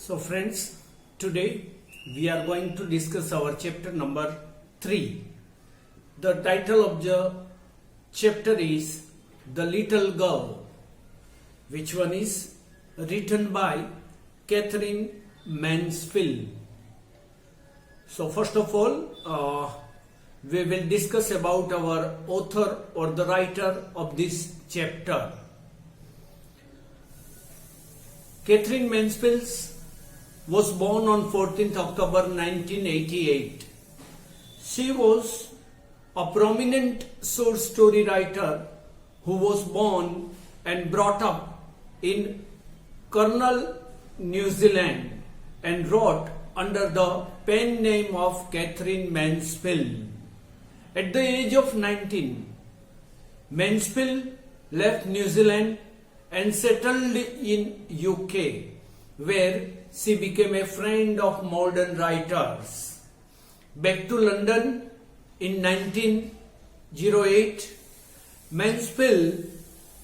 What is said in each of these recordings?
So friends, today we are going to discuss our chapter number 3. The title of the chapter is The Little Girl, which one is written by Katherine Mansfield. So first of all, we will discuss about our author or the writer of this chapter. Katherine Mansfield was born on 14th October 1988. She was a prominent short story writer who was born and brought up in Cornwall, New Zealand, and wrote under the pen name of Katherine Mansfield. At the age of 19, Mansfield left New Zealand and settled in UK, where she became a friend of modern writers. Back to London in 1908, Mansfield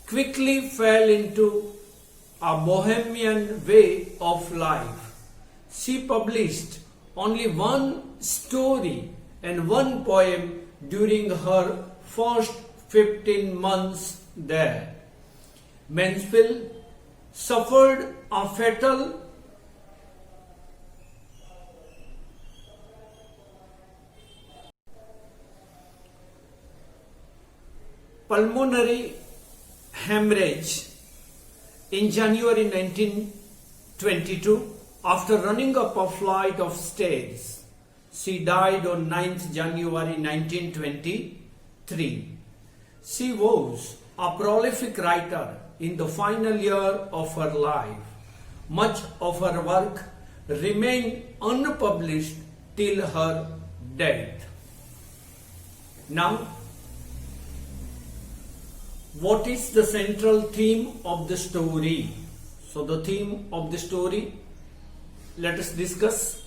quickly fell into a bohemian way of life. She published only one story and one poem during her first 15 months there. Mansfield suffered a fatal pulmonary hemorrhage in January 1922 after running up a flight of stairs. She died on 9th January 1923. She was a prolific writer in the final year of her life. Much of her work remained unpublished till her death. Now, what is the central theme of the story? So the theme of the story, let us discuss.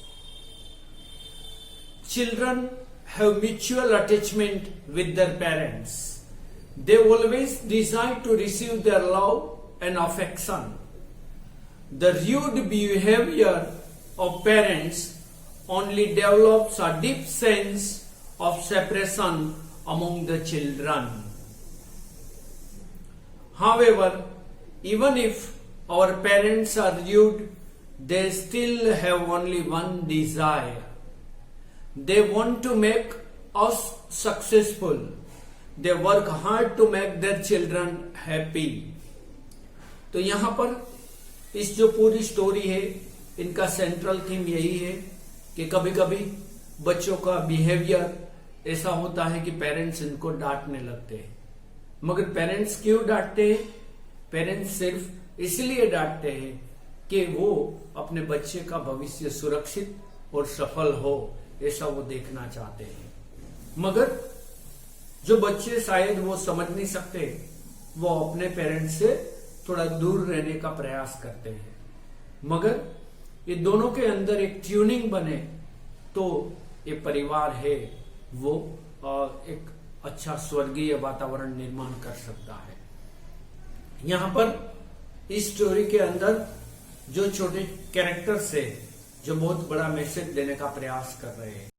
Children have mutual attachment with their parents. They always desire to receive their love and affection. The rude behavior of parents only develops a deep sense of separation among the children. However, even if our parents are rude, they still have only one desire. They want to make us successful. They work hard to make their children happy. तो यहाँ पर इस जो पूरी story है, इनका central theme यही है कि कभी कभी बच्चों का बिहेवियर ऐसा होता है कि पेरेंट्स इनको डांटने लगते हैं. मगर पेरेंट्स क्यों डांटते हैं? पेरेंट्स सिर्फ इसलिए डांटते हैं कि वो अपने बच्चे का भविष्य सुरक्षित और सफल हो, ऐसा वो देखना चाहते हैं. मगर जो बच्चे शायद वो समझ नहीं सकते, वो अपने पेरेंट्स से थोड़ा दूर रहने का प्रयास करते हैं. मगर ये दोनों के अंदर एक ट्यूनिंग बने तो ये परिवार है वो एक अच्छा स्वर्गीय वातावरण निर्माण कर सकता है. यहाँ पर इस स्टोरी के अंदर जो छोटे कैरेक्टर्स है जो बहुत बड़ा मैसेज देने का प्रयास कर रहे हैं.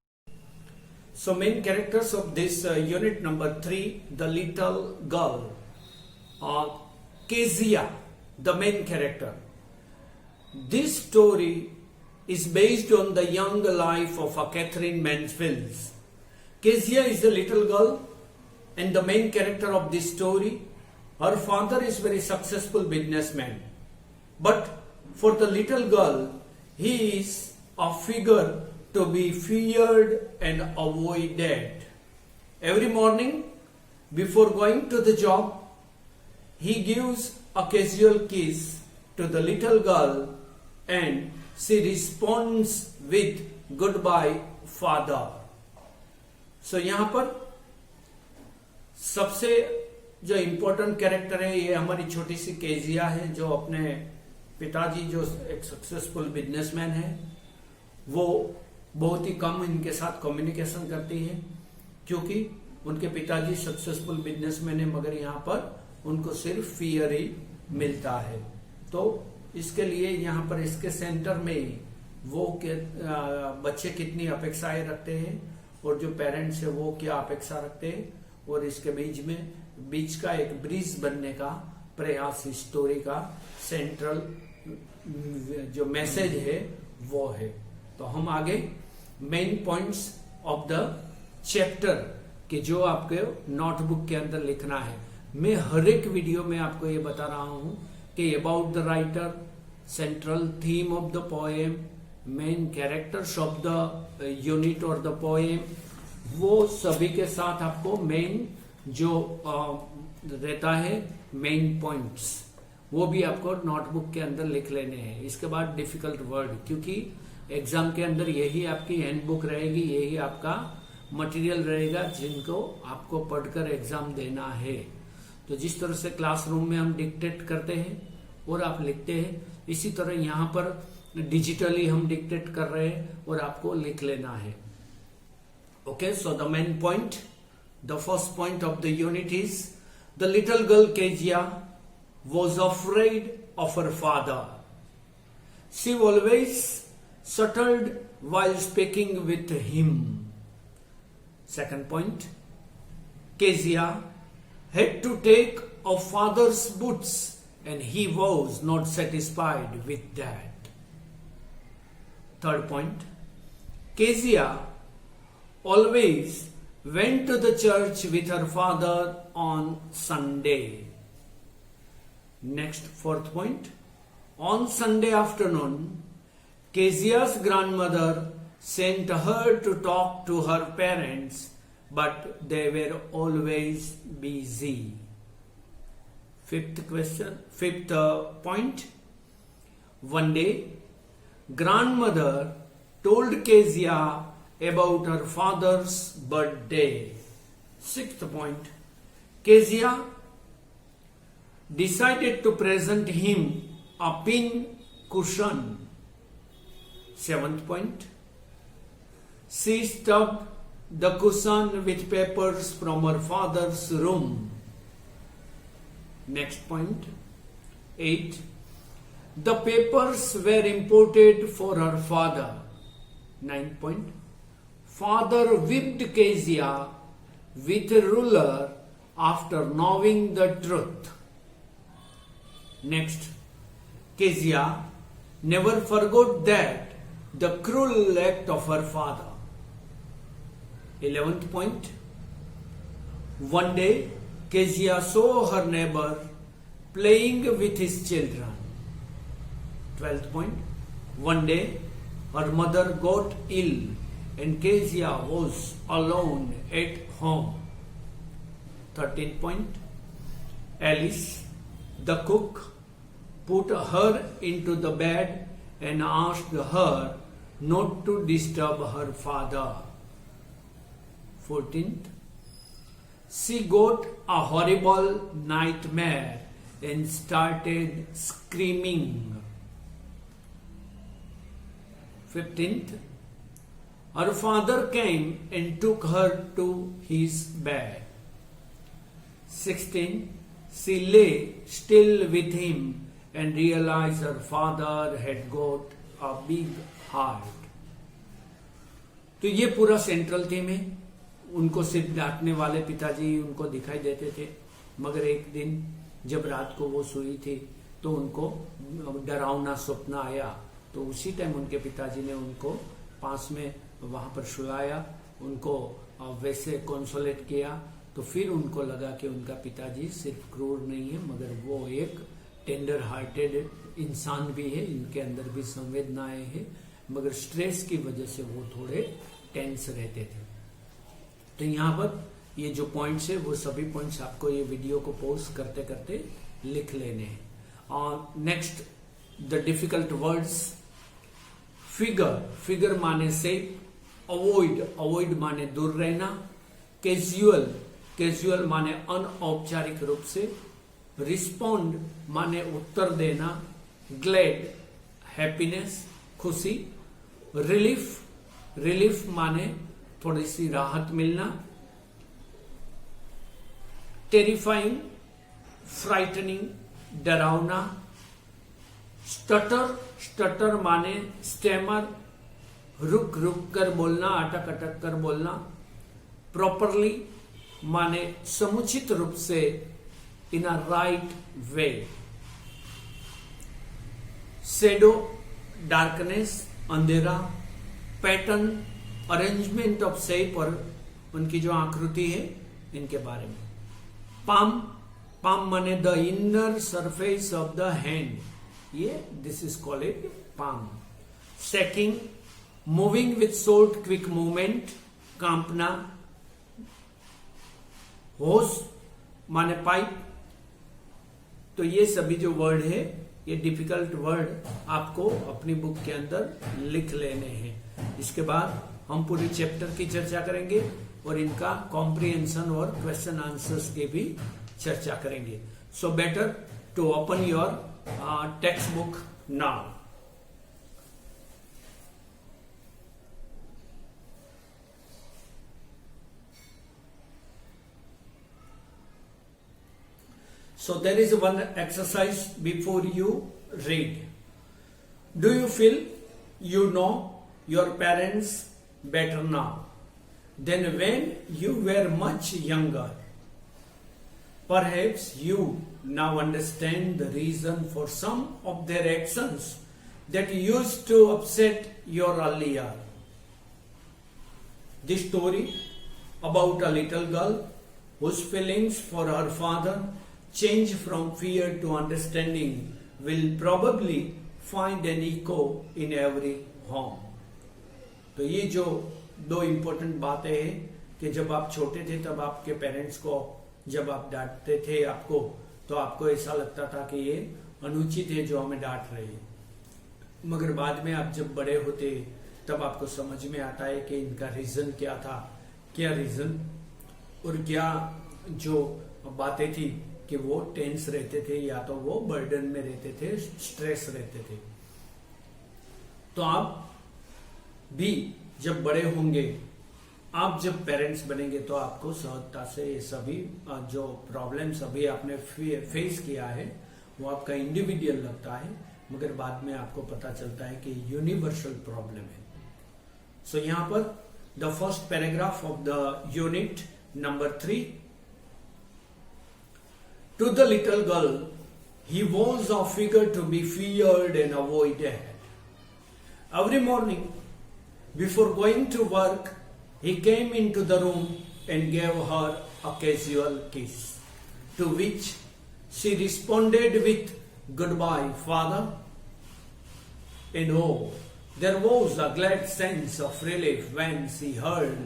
So main characters of this unit number 3, the little girl, Kezia, the main character. This story is based on the young life of Katherine Mansfield. Kezia is the little girl and the main character of this story. Her father is very successful businessman, but for the little girl, he is a figure to be feared and avoided. Every morning, before going to the job, he gives a casual kiss to the little girl and she responds with goodbye, father. So यहाँ पर सबसे जो important character है ये हमारी छोटी सी Kezia है, जो अपने पिताजी जो एक सक्सेसफुल बिजनेसमैन है वो बहुत ही कम इनके साथ कम्युनिकेशन करती है क्योंकि उनके पिताजी सक्सेसफुल बिजनेसमैन है, मगर यहाँ पर उनको सिर्फ फियर ही मिलता है. तो इसके लिए यहाँ पर इसके सेंटर में वो बच्चे कितनी अपेक्षाएं रखते हैं और जो पेरेंट्स है वो क्या अपेक्षा रखते हैं, और इसके बीच का एक ब्रिज बनने का प्रयास इस स्टोरी का सेंट्रल जो मैसेज है वो है। तो हम आगे main points of the chapter कि जो आपके नोटबुक के अंदर लिखना है। मैं हर एक वीडियो में आपको ये बता रहा हूं कि about the writer, central theme of the poem, main characters of the unit और द पोएम, वो सभी के साथ आपको मेन जो रहता है मेन पॉइंट्स, वो भी आपको नोटबुक के अंदर लिख लेने हैं। इसके बाद डिफिकल्ट वर्ड, क्योंकि एग्जाम के अंदर यही आपकी हैंडबुक रहेगी, यही आपका मटेरियल रहेगा जिनको आपको पढ़कर एग्जाम देना है। तो जिस तरह से क्लासरूम में हम डिक्टेट करते हैं और आप लिखते हैं, इसी तरह यहाँ पर डिजिटली हम डिक्टेट कर रहे हैं और आपको लिख लेना है। Okay, so the main point, the first point of the unit is the little girl Kezia was afraid of her father. She always stuttered while speaking with him. Second point, Kezia had to take off father's boots and he was not satisfied with that. Third point, Kezia always went to the church with her father on Sunday. Next, fourth point, on Sunday afternoon, Kezia's grandmother sent her to talk to her parents, but they were always busy. Fifth point, one day, grandmother told Kezia about her father's birthday. Sixth point, Kezia decided to present him a pin cushion. Seventh point, she stuffed the cushion with papers from her father's room. Next point, 8, the papers were imported for her father. Ninth point, father whipped Kezia with a ruler after knowing the truth. Next, Kezia never forgot that the cruel act of her father. 11th point, one day Kezia saw her neighbor playing with his children. 12th point, one day her mother got ill and Kezia was alone at home. 13th point, Alice, the cook, put her into the bed and asked her not to disturb her father. 14th, she got a horrible nightmare and started screaming. 15th, her father came and took her to his bed. 16th, she lay still with him and realized her father had got a big heart. तो ये पूरा central theme है। उनको सिर्फ डांटने वाले पिताजी उनको दिखाई देते थे, मगर एक दिन जब रात को वो सोई थी तो उनको डरावना स्वप्न आया। तो उसी टाइम उनके पिताजी ने उनको पास में वहां पर सुलाया, उनको वैसे कंसोलेट किया। तो फिर उनको लगा कि उनका पिताजी सिर्फ क्रूर नहीं है, मगर वो एक टेंडर हार्टेड इंसान भी है, इनके अंदर भी संवेदनाएं हैं, मगर स्ट्रेस की वजह से वो थोड़े टेंस रहते थे। तो यहाँ पर ये जो पॉइंट्स है वो सभी पॉइंट्स आपको ये वीडियो को पॉज करते करते लिख लेने हैं। और next, the difficult words, figure, figure माने से, अवॉइड माने दूर रहना, कैजुअल, कैजुअल माने अनौपचारिक रूप से, रिस्पॉन्ड माने उत्तर देना, ग्लैड हैप्पीनेस खुशी, रिलीफ, रिलीफ माने थोड़ी सी राहत मिलना, टेरिफाइंग फ्राइटनिंग डरावना, स्टटर माने स्टेमर, रुक रुक कर बोलना, अटक अटक कर बोलना। प्रॉपरली माने समुचित रूप से, in a right way. Shadow darkness, अंधेरा। पैटर्न अरेंजमेंट ऑफ शेप, और उनकी जो आकृति है इनके बारे में। पाम माने the inner surface of the hand, ये this is called it palm. Shaking, moving with short quick movement, कांपना। होस माने पाइप। तो ये सभी जो वर्ड है, ये डिफिकल्ट वर्ड आपको अपनी बुक के अंदर लिख लेने हैं। इसके बाद हम पूरी चैप्टर की चर्चा करेंगे और इनका कॉम्प्रिहेंशन और क्वेश्चन आंसर्स की भी चर्चा करेंगे। So better to open your text book now. So there is one exercise before you read. Do you feel you know your parents better now than when you were much younger? Perhaps you now understand the reason for some of their actions that used to upset your earlier. This story about a little girl whose feelings for her father change from fear to understanding will probably find an echo in every home. तो ये जो दो important बातें हैं कि जब आप छोटे थे तब आपके पेरेंट्स को जब आप डांटते थे आपको, तो आपको ऐसा लगता था कि ये अनुचित है जो हमें डांट रहे हैं, मगर बाद में आप जब बड़े होते तब आपको समझ में आता है कि इनका रीजन क्या था, क्या रीजन और क्या जो बातें थी कि वो टेंस रहते थे या तो वो बर्डन में रहते थे, स्ट्रेस रहते थे। तो आप भी जब बड़े होंगे, आप जब पेरेंट्स बनेंगे तो आपको सहजता से ये सभी जो प्रॉब्लम्स अभी आपने फेस किया है वो आपका इंडिविजुअल लगता है, मगर बाद में आपको पता चलता है कि यूनिवर्सल प्रॉब्लम है। सो यहां पर the first paragraph of the unit number 3। To the little girl, he was a figure to be feared and avoided. Every morning, before going to work, he came into the room and gave her a casual kiss, to which she responded with, "Goodbye, father." And oh, there was a glad sense of relief when she heard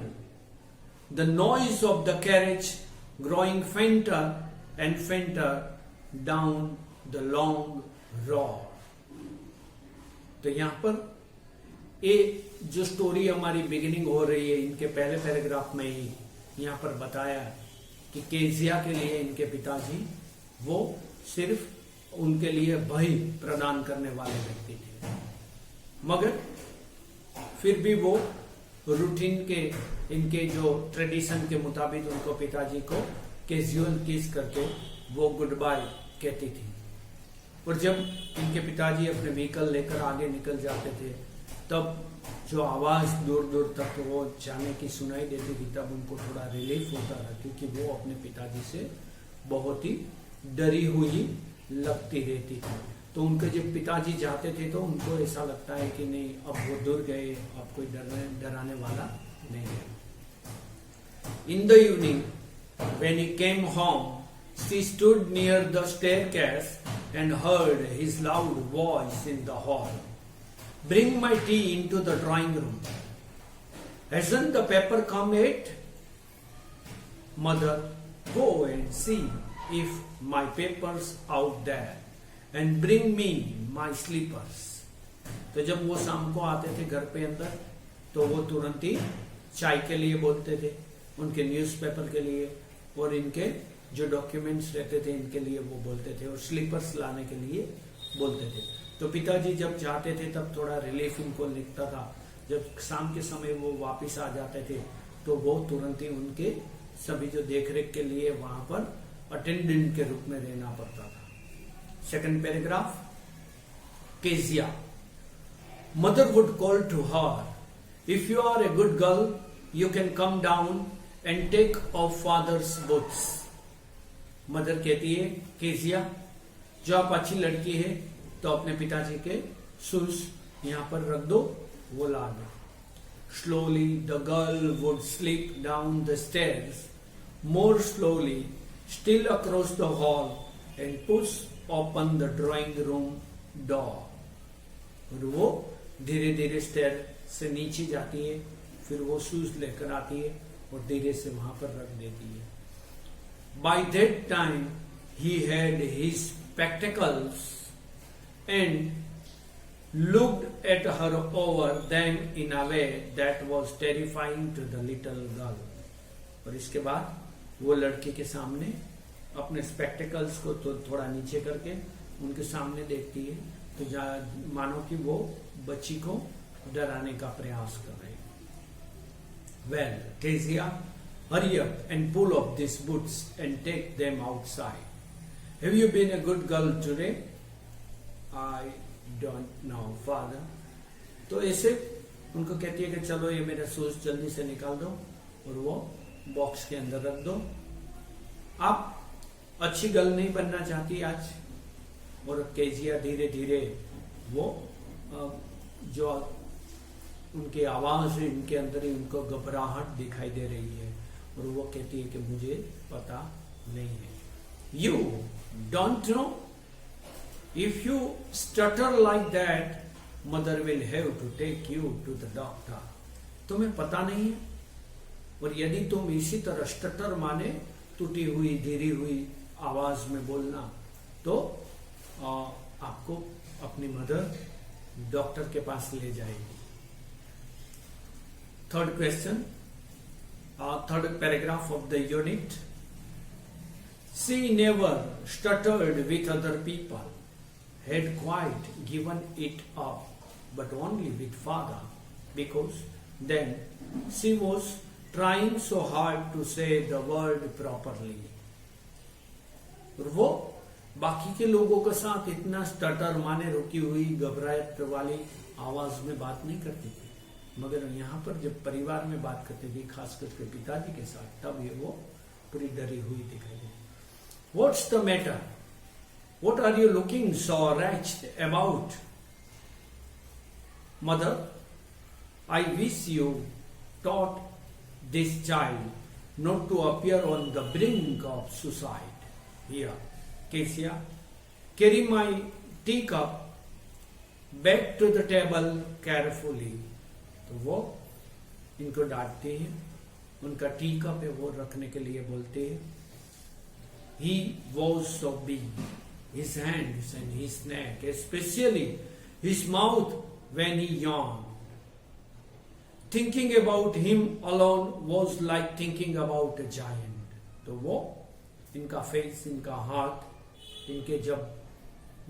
the noise of the carriage growing fainter and fainter down the long road. तो यहां पर ये जो story हमारी beginning हो रही है, इनके पहले पैराग्राफ में ही यहां पर बताया कि केजिया के लिए इनके पिताजी वो सिर्फ उनके लिए भय प्रदान करने वाले व्यक्ति थे, मगर फिर भी वो रूटीन के इनके जो ट्रेडिशन के मुताबिक उनको पिताजी को कैजुअल किस करके वो गुड बाय कहती थी। और जब इनके पिताजी अपने व्हीकल लेकर आगे निकल जाते थे तब जो आवाज दूर दूर तक वो जाने की सुनाई देती थी, तब उनको थोड़ा रिलीफ होता था, क्योंकि वो अपने पिताजी से बहुत ही डरी हुई लगती रहती थी। तो उनके जब पिताजी जाते थे तो उनको ऐसा लगता है कि नहीं, अब वो दूर गए, अब कोई डराने वाला नहीं है। In the evening when he came home, she stood near the staircase and heard his loud voice in the hall. "Bring my tea into the drawing room. Hasn't the paper come yet? Mother, go and see if my paper's out there and bring me my slippers." तो जब वो शाम को आते थे घर पे अंदर, तो वो तुरंत ही चाय के लिए बोलते थे, उनके न्यूज़पेपर के लिए और इनके जो डॉक्यूमेंट्स रहते थे इनके लिए वो बोलते थे, और स्लीपर्स लाने के लिए बोलते थे। तो पिताजी जब जाते थे तब थोड़ा रिलीफ इनको लिखता था। जब शाम के समय वो वापस आ जाते थे तो वो तुरंत ही उनके सभी जो देखरेख के लिए वहां पर अटेंडेंट के रूप में रहना पड़ता था। Second paragraph. Kezia. Mother would call to her, "If you are a good girl, you can come down and take off father's boots." Mother कहती है, केजिया, जो आप अच्छी लड़की है तो अपने पिताजी के शूज यहाँ पर रख दो, वो ला दो. Slowly the girl would slip down the stairs, more slowly, still across the hall, and push open the drawing room door. और वो धीरे धीरे स्टेयर से नीचे जाती है, फिर वो शूज लेकर आती है और धीरे से वहां पर रख देती है. By that time he had his spectacles and looked at her over them in a way that was terrifying to the little girl. और इसके बाद वो लड़की के सामने अपने स्पेक्टिकल्स को तो थोड़ा नीचे करके उनके सामने देखती है, तो मानो कि वो बच्ची को डराने का प्रयास कर रही है. Well, Kezia, hurry up and pull off these boots and take them outside. Have you been a good girl today? I don't know, father. तो ऐसे उनको कहती है कि चलो ये मेरा शूज जल्दी से निकाल दो और वो बॉक्स के अंदर रख दो. आप अच्छी गर्ल नहीं बनना चाहती आज? और केजिया धीरे धीरे वो जो उनकी आवाज है, इनके अंदर ही उनको घबराहट दिखाई दे रही है और वो कहती है कि मुझे पता नहीं है. You don't know? If you stutter like that, mother will have to take you to the doctor. तुम्हें पता नहीं है, और यदि तुम इसी तरह स्टटर माने टूटी हुई धीरी हुई आवाज में बोलना, तो आपको अपनी मदर डॉक्टर के पास ले जाएगी. Third question, third paragraph of the unit. She never stuttered with other people, had quite given it up, but only with father, because then she was trying so hard to say the word properly. और वो बाकी के लोगों के साथ इतना stutter माने रुकी हुई घबराहट वाली आवाज में बात नहीं करती थी, मगर यहाँ पर जब परिवार में बात करती थी, खास करके पिताजी के साथ, तब ये वो पूरी डरी हुई दिखाई दी. What's the matter? What are you looking so wretched about? Mother, I wish you taught this child not to appear on the brink of suicide. Here, Kezia, carry my teacup back to the table carefully. तो वो इनको डांटते हैं, उनका tea cup है वो रखने के लिए बोलते हैं. He was so big, his hands and his neck, especially his mouth when he yawned. Thinking about him alone was like thinking about a giant. तो वो इनका फेस, इनका हाथ, इनके जब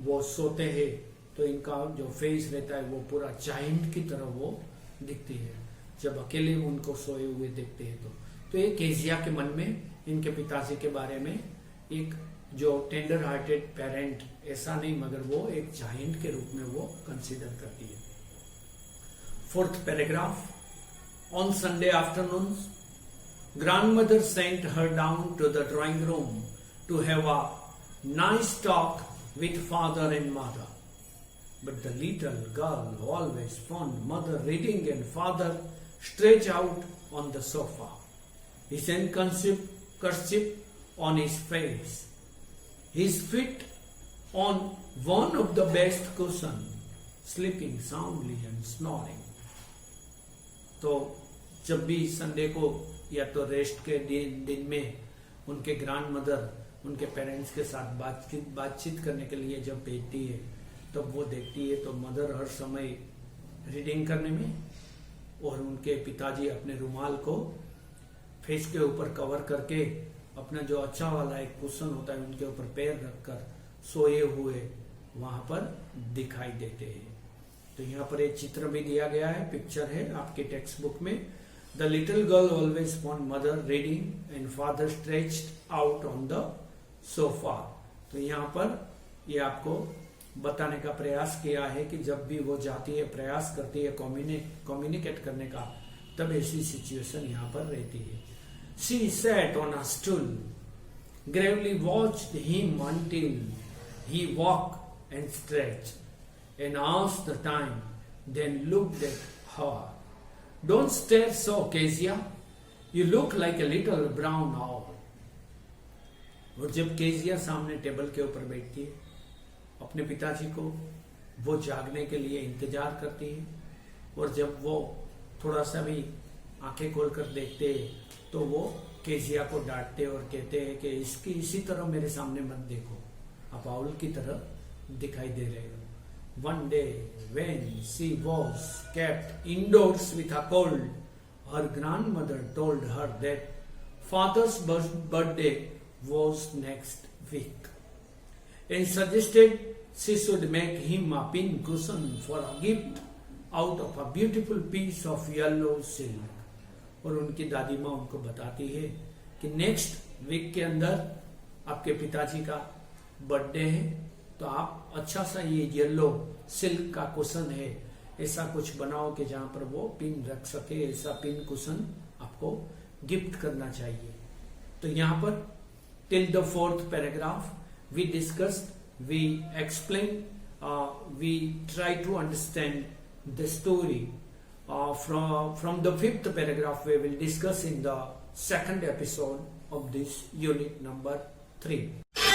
वो सोते हैं तो इनका जो फेस रहता है वो पूरा जायंट की तरह वो दिखती है जब अकेले उनको सोए हुए देखते हैं. तो ये केजिया के मन में इनके पिताजी के बारे में एक जो टेंडर हार्टेड पेरेंट ऐसा नहीं, मगर वो एक जायंट के रूप में वो कंसीडर करती है. Fourth paragraph. On Sunday afternoon grandmother sent her down to the drawing room to have a nice talk with father and mother. But the little girl always found mother reading and father stretched out on the sofa, his kerchief on his face, his feet on one of the best cushions, sleeping soundly and snoring. तो जब भी Sunday को या तो rest के दिन में उनके ग्रैंड मदर उनके पेरेंट्स के साथ बातचीत करने के लिए जब भेजती है, तब वो देखती है तो मदर हर समय रीडिंग करने में और उनके पिताजी अपने रुमाल को फेस के ऊपर कवर करके अपना जो अच्छा वाला एक कुशन होता है उनके ऊपर पैर रखकर सोए हुए वहां पर दिखाई देते हैं. तो यहाँ पर एक चित्र भी दिया गया है, पिक्चर है आपके टेक्स्ट बुक में. The little girl always found mother reading and father stretched out on the sofa. तो यहाँ पर ये आपको बताने का प्रयास किया है कि जब भी वो जाती है, प्रयास करती है कम्युनिकेट करने का, तब ऐसी सिचुएशन यहाँ पर रहती है. She sat on a stool, gravely watched him until he walked and stretched, and asked the time, then looked at her. Don't stare so, Kezia. You look like a little brown owl. और जब Kezia सामने table के ऊपर बैठती है, अपने पिताजी को वो जागने के लिए इंतजार करती है, और जब वो थोड़ा सा भी आंखें खोलकर देखते हैं तो वो केजिया को डांटते और कहते हैं कि इसकी इसी तरह मेरे सामने मत देखो, आप आउल की तरह दिखाई दे रहे हो. One day when she was kept indoors with a cold, her grandmother told her that father's birthday was next week and suggested she should make him a pin cushion for a gift out of a beautiful piece of yellow silk. और उनकी दादी माँ उनको बताती है कि next week के अंदर आपके पिताजी का बर्थडे है, तो आप अच्छा सा ये येलो सिल्क का कुशन है, ऐसा कुछ बनाओ कि जहां पर वो पिन रख सके, ऐसा पिन कुशन आपको गिफ्ट करना चाहिए. तो यहाँ पर till the 4th paragraph we discussed, we explain, we try to understand the story. From the 5th paragraph we will discuss in the 2nd episode of this unit number 3.